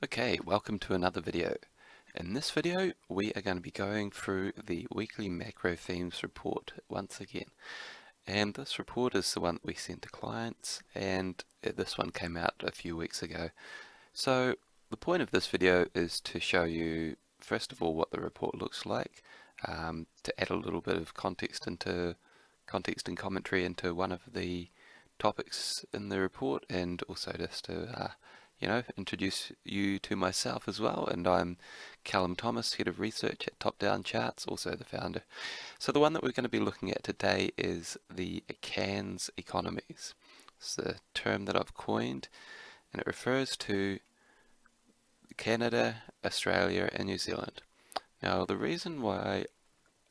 Okay, welcome to another video. In this video, we are going to be going through the weekly macro themes report once again. And this report is the one that we sent to clients, and this one came out a few weeks ago. So the point of this video is to show you, first of all, what the report looks like, to add a little bit of context and commentary into one of the topics in the report, and also just to introduce you to myself as well. And I'm Callum Thomas, Head of Research at Top Down Charts, also the founder. So the one that we're going to be looking at today is the CANZ Economies. It's the term that I've coined, and it refers to Canada, Australia, and New Zealand. Now, the reason why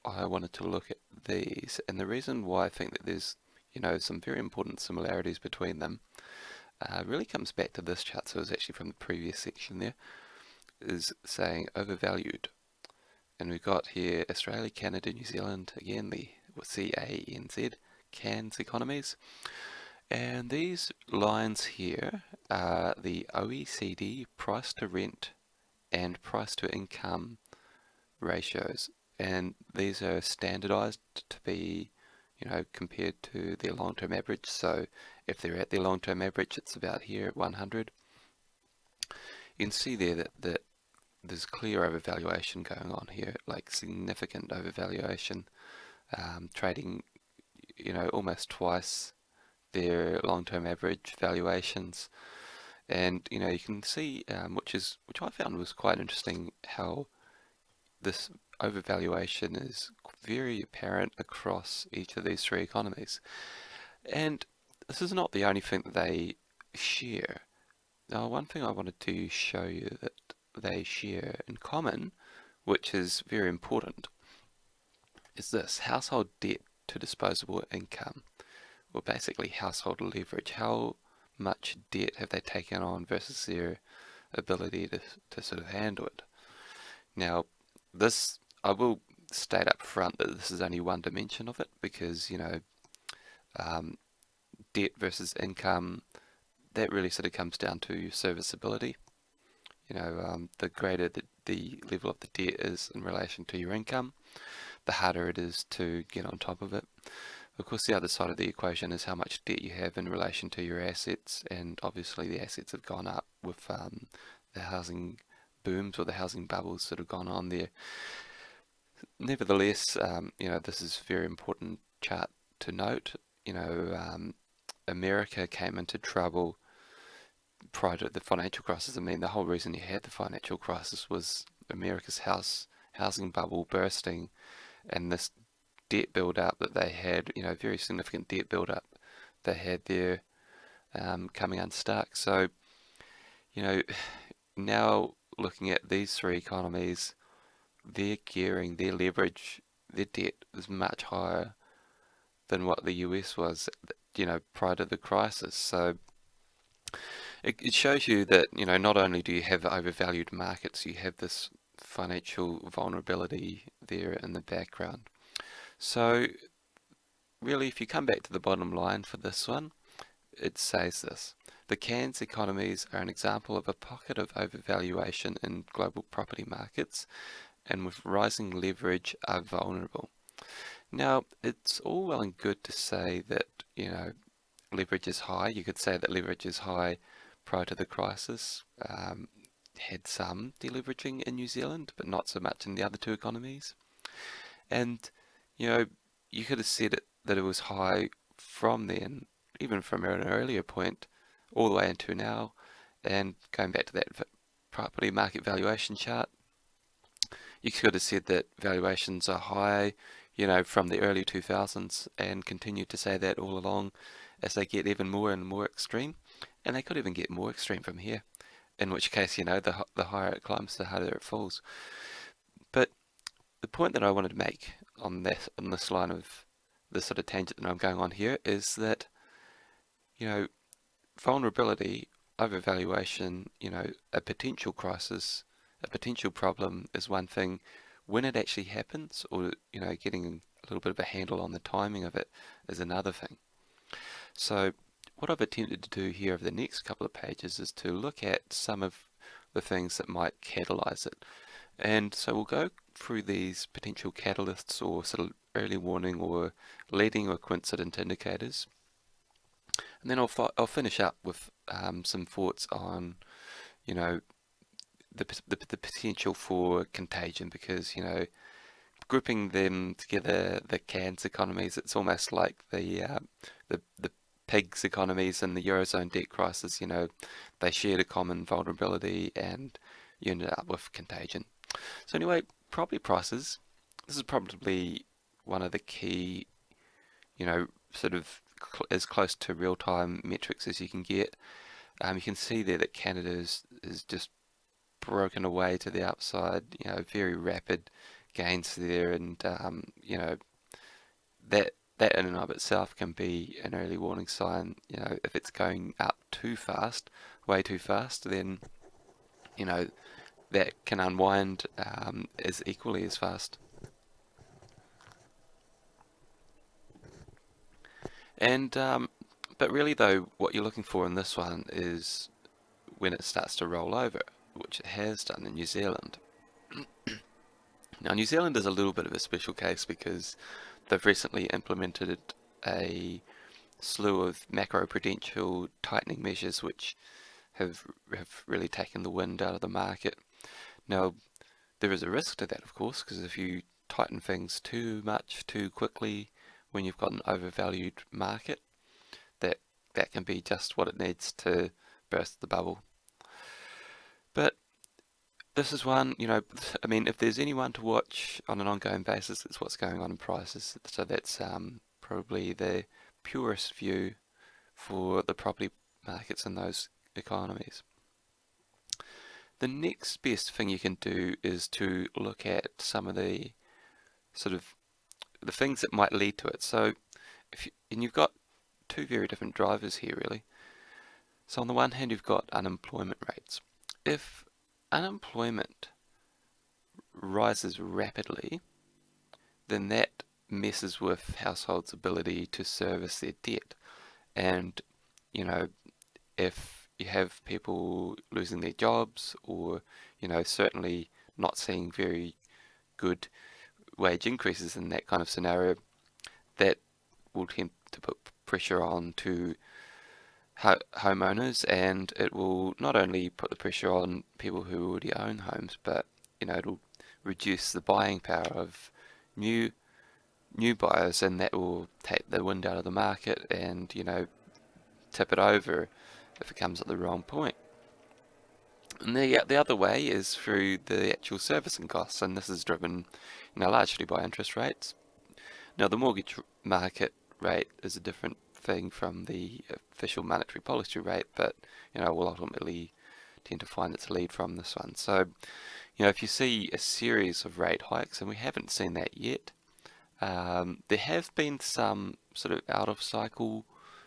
I wanted to look at these, and the reason why I think that there's some very important similarities between them, really comes back to this chart. So it was actually from the previous section there, is saying overvalued. And we've got here Australia, Canada, New Zealand, again the CANZ, CANZ Economies. And these lines here are the OECD price to rent and price to income ratios. And these are standardized to be compared to their long-term average. So if they're at their long-term average, it's about here at 100. You can see there that there's clear overvaluation going on here, like significant overvaluation, trading, almost twice their long-term average valuations. And you can see, which I found was quite interesting, how this overvaluation is very apparent across each of these three economies. And this is not the only thing that they share. Now, one thing I wanted to show you that they share in common, which is very important, is this: household debt to disposable income, or basically household leverage. How much debt have they taken on versus their ability to sort of handle it? Now, this, I will state up front that this is only one dimension of it, because debt versus income, that really sort of comes down to your serviceability. The greater the level of the debt is in relation to your income, the harder it is to get on top of it. Of course, the other side of the equation is how much debt you have in relation to your assets, and obviously the assets have gone up with the housing booms or the housing bubbles that have gone on there. Nevertheless, this is a very important chart to note. America came into trouble prior to the financial crisis. I mean, the whole reason you had the financial crisis was America's housing bubble bursting, and this debt build-up that they had, very significant debt build-up they had there, coming unstuck. So, now looking at these three economies, their gearing, their leverage, their debt is much higher than what the US was, prior to the crisis. So it shows you that, not only do you have overvalued markets, you have this financial vulnerability there in the background. So really, if you come back to the bottom line for this one, it says this: the CANZ economies are an example of a pocket of overvaluation in global property markets, and with rising leverage are vulnerable. Now, it's all well and good to say that, leverage is high. You could say that leverage is high prior to the crisis. Had some deleveraging in New Zealand, but not so much in the other two economies. And, you could have said that it was high from then, even from an earlier point, all the way into now. And going back to that property market valuation chart, you could have said that valuations are high, from the early 2000s, and continue to say that all along as they get even more and more extreme. And they could even get more extreme from here, in which case, the higher it climbs, the harder it falls. But the point that I wanted to make on this line of this sort of tangent that I'm going on here is that, vulnerability, overvaluation, a potential crisis, a potential problem is one thing. When it actually happens, or getting a little bit of a handle on the timing of it is another thing. So what I've attempted to do here over the next couple of pages is to look at some of the things that might catalyze it. And so we'll go through these potential catalysts or sort of early warning or leading or coincident indicators. And then I'll finish up with some thoughts on, you know, the potential for contagion, because, grouping them together, the CANZ economies, it's almost like the pigs economies and the Eurozone debt crisis. They shared a common vulnerability and you ended up with contagion. So anyway, property prices, this is probably one of the key, sort of as close to real-time metrics as you can get. You can see there that Canada is just broken away to the upside, very rapid gains there, and that in and of itself can be an early warning sign. If it's going up too fast, way too fast, then that can unwind as equally as fast. And but really though, what you're looking for in this one is when it starts to roll over, which it has done in New Zealand. Now, New Zealand is a little bit of a special case because they've recently implemented a slew of macroprudential tightening measures which have really taken the wind out of the market. Now, there is a risk to that, of course, because if you tighten things too much, too quickly, when you've got an overvalued market, that can be just what it needs to burst the bubble. But this is one, if there's anyone to watch on an ongoing basis, it's what's going on in prices. So that's probably the purest view for the property markets in those economies. The next best thing you can do is to look at some of the sort of the things that might lead to it. So and you've got two very different drivers here, really. So on the one hand, you've got unemployment rates. If unemployment rises rapidly, then that messes with households' ability to service their debt. And, if you have people losing their jobs or, certainly not seeing very good wage increases in that kind of scenario, that will tend to put pressure on to homeowners, and it will not only put the pressure on people who already own homes, but it'll reduce the buying power of new buyers, and that will take the wind out of the market and tip it over if it comes at the wrong point. And the other way is through the actual servicing costs, and this is driven largely by interest rates. Now, the mortgage market rate is a different thing from the official monetary policy rate, but will ultimately tend to find its lead from this one. So if you see a series of rate hikes, and we haven't seen that yet, there have been some sort of out of cycle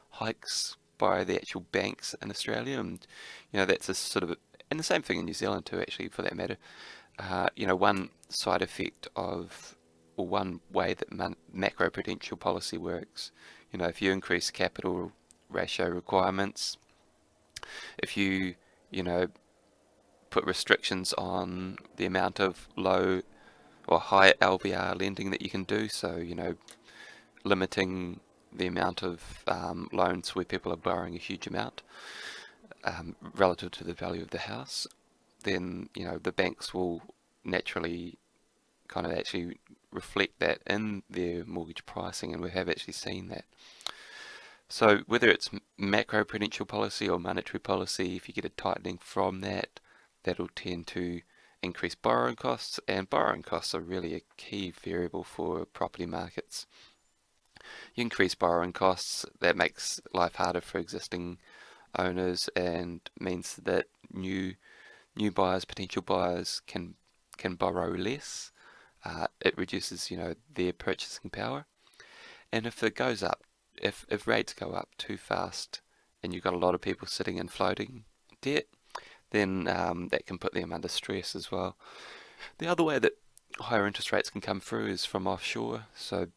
hikes by the actual banks in Australia, and that's a sort of and the same thing in New Zealand too, actually, for that matter. One side effect of, or one way that macroprudential policy works, if you increase capital ratio requirements, if you, put restrictions on the amount of low or high LVR lending that you can do, so, limiting the amount of loans where people are borrowing a huge amount relative to the value of the house, then, the banks will naturally kind of actually reflect that in their mortgage pricing, and we have actually seen that. So whether it's macroprudential policy or monetary policy, if you get a tightening from that, that'll tend to increase borrowing costs, and borrowing costs are really a key variable for property markets. You increase borrowing costs, that makes life harder for existing owners and means that new buyers, potential buyers can borrow less. It reduces their purchasing power, and if it goes up, if rates go up too fast and you've got a lot of people sitting in floating debt, then that can put them under stress as well. The other way that higher interest rates can come through is from offshore. So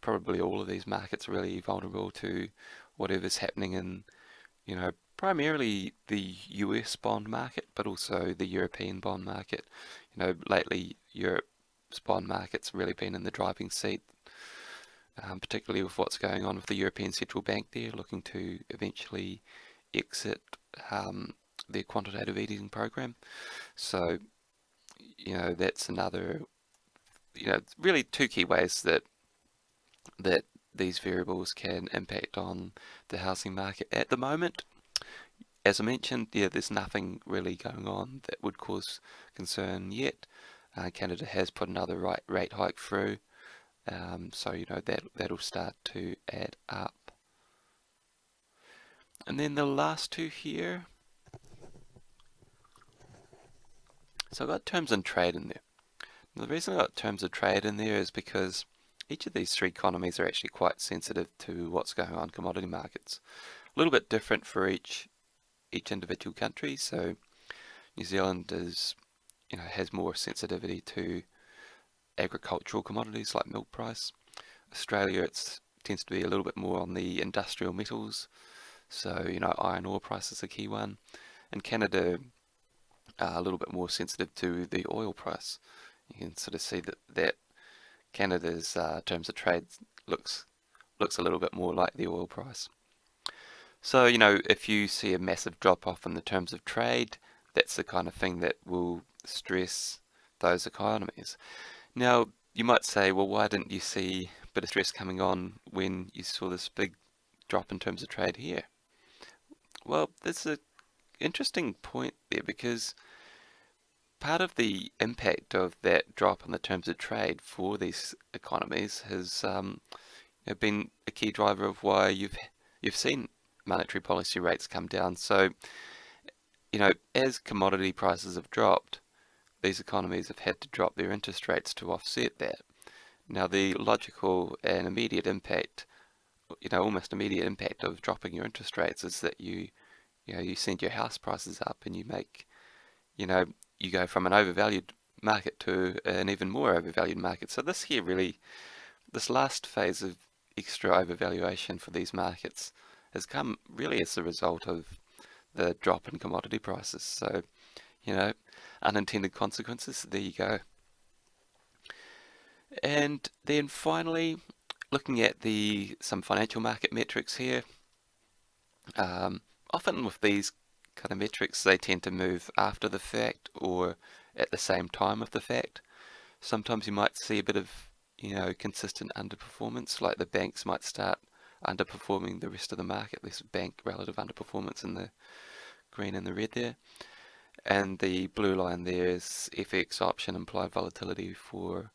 probably all of these markets are really vulnerable to whatever's happening in primarily the US bond market, but also the European bond market. Lately Europe's bond market's really been in the driving seat, particularly with what's going on with the European Central Bank there, looking to eventually exit their quantitative easing program. So, that's another, really two key ways that these variables can impact on the housing market at the moment. As I mentioned, there's nothing really going on that would cause concern yet. Canada has put another rate hike through, so that'll start to add up. And then the last two here. So I've got terms and trade in there. The reason I got terms of trade in there is because each of these three economies are actually quite sensitive to what's going on in commodity markets. A little bit different for each individual country. So New Zealand has more sensitivity to agricultural commodities like milk price. Australia tends to be a little bit more on the industrial metals. So iron ore price is a key one, and Canada a little bit more sensitive to the oil price. You can sort of see that Canada's terms of trade looks a little bit more like the oil price. So, if you see a massive drop off in the terms of trade, that's the kind of thing that will stress those economies. Now, you might say, well, why didn't you see a bit of stress coming on when you saw this big drop in terms of trade here? Well, there's an interesting point there, because part of the impact of that drop in the terms of trade for these economies has been a key driver of why you've seen monetary policy rates come down. So, as commodity prices have dropped, these economies have had to drop their interest rates to offset that. Now, the logical and immediate impact, almost immediate impact of dropping your interest rates is that you send your house prices up, and you make, you go from an overvalued market to an even more overvalued market. So this last phase of extra overvaluation for these markets has come really as a result of the drop in commodity prices. So, unintended consequences, there you go. And then finally, looking at some financial market metrics here. Often with these kind of metrics, they tend to move after the fact or at the same time of the fact. Sometimes you might see a bit of consistent underperformance, like the banks might start underperforming the rest of the market. There's bank relative underperformance in the green and the red there. And the blue line there is FX option implied volatility for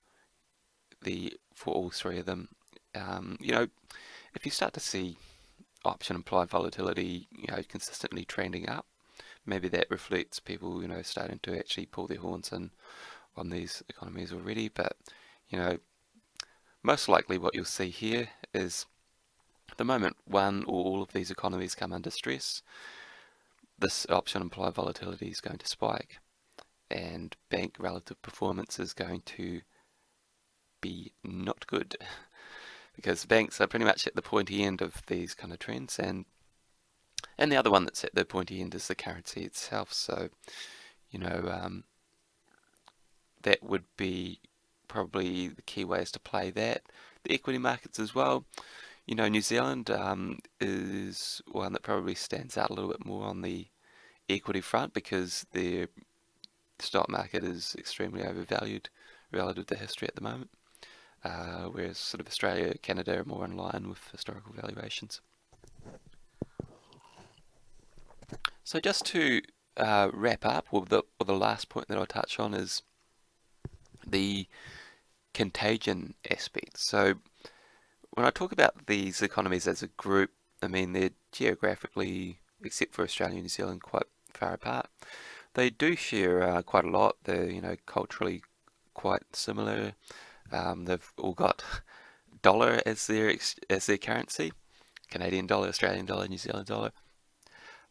all three of them. If you start to see option implied volatility consistently trending up, maybe that reflects people starting to actually pull their horns in on these economies already. But most likely what you'll see here is the moment one or all of these economies come under stress, this option implied volatility is going to spike, and bank relative performance is going to be not good, because banks are pretty much at the pointy end of these kind of trends, and the other one that's at the pointy end is the currency itself. So that would be probably the key ways to play that. The equity markets as well. New Zealand is one that probably stands out a little bit more on the equity front, because their stock market is extremely overvalued relative to history at the moment, whereas sort of Australia, Canada are more in line with historical valuations. So just to wrap up, the last point that I'll touch on is the contagion aspect. So when I talk about these economies as a group, I mean they're geographically, except for Australia and New Zealand, quite far apart. They do share quite a lot. They're culturally quite similar. They've all got dollar as their currency, Canadian dollar, Australian dollar, New Zealand dollar.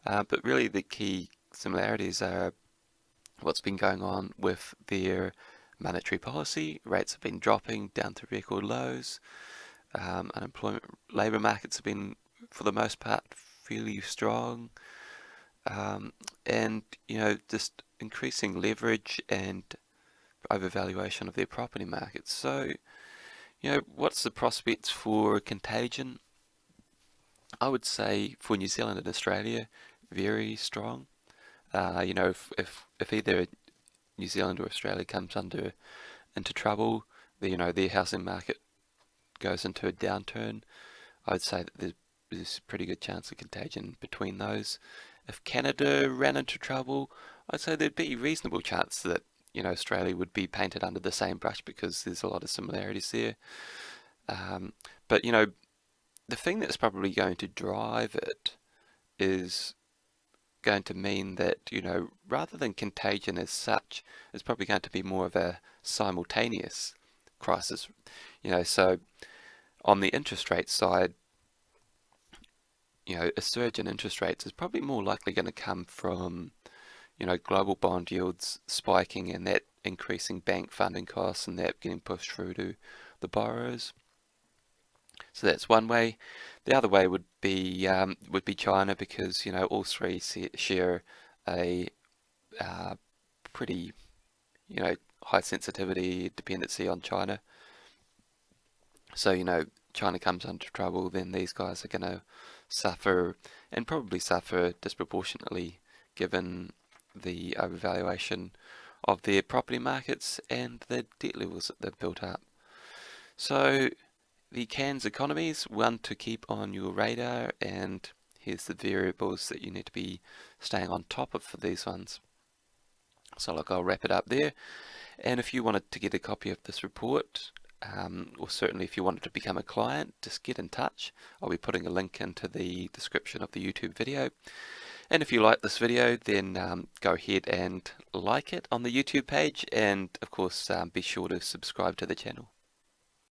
But really the key similarities are what's been going on with their monetary policy. Rates have been dropping down to record lows. Unemployment, labour markets have been, for the most part, fairly strong. and just increasing leverage and overvaluation of their property markets. So what's the prospects for contagion? I would say for New Zealand and Australia, very strong. If either New Zealand or Australia comes into trouble, their housing market goes into a downturn, I would say that there's a pretty good chance of contagion between those. If Canada ran into trouble, I'd say there'd be a reasonable chance that Australia would be painted under the same brush because there's a lot of similarities there. But the thing that's probably going to drive it is going to mean that rather than contagion as such, it's probably going to be more of a simultaneous crisis. So on the interest rate side, a surge in interest rates is probably more likely going to come from global bond yields spiking and that increasing bank funding costs and that getting pushed through to the borrowers. So that's one way. The other way would be China, because all three share a pretty high sensitivity dependency on China. So China comes under trouble, then these guys are going to suffer, and probably suffer disproportionately, given the overvaluation of their property markets and the debt levels that they've built up. So the CANZ Economies, one to keep on your radar, and here's the variables that you need to be staying on top of for these ones. So look, I'll wrap it up there. And if you wanted to get a copy of this report, or certainly if you wanted to become a client, just get in touch. I'll be putting a link into the description of the YouTube video. And if you like this video, then go ahead and like it on the YouTube page, and of course be sure to subscribe to the channel.